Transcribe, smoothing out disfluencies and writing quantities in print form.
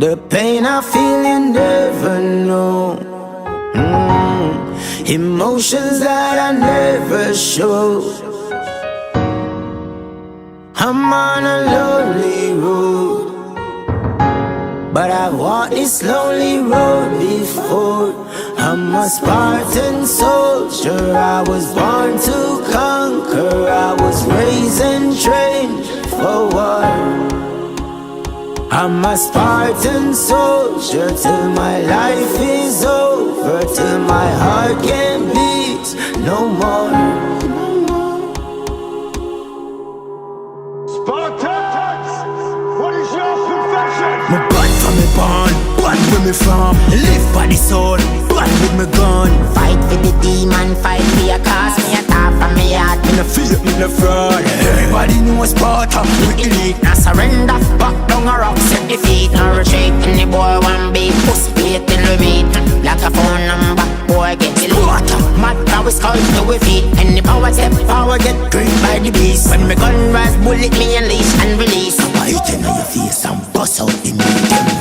The pain I feel you never know. Emotions that I never show. I'm on a lonely road, but I've walked this lonely road before. I'm a Spartan soldier, I was born to conquer. I was raised and trained for war. I'm a Spartan soldier till my life is over, till my heart can't beat no more. Spartans, what is your profession? Me bad from me born, bad where me from. Live by the soul, bad with me gun. Fight for the demon, fight for your cause. Me a talk from me heart. Me no fear, me no fraud. Everybody knows Sparta, we elite. Now surrender, back down a rock, set the feet. No retreat, any boy one big pussy plate till we meet. Like a phone number, boy get the Sparta. Mad how we skull to we feet. Any power step, power get gripped by the beast. When me gun rise, bullet me unleash and release. I hit in your face and bust out the meat.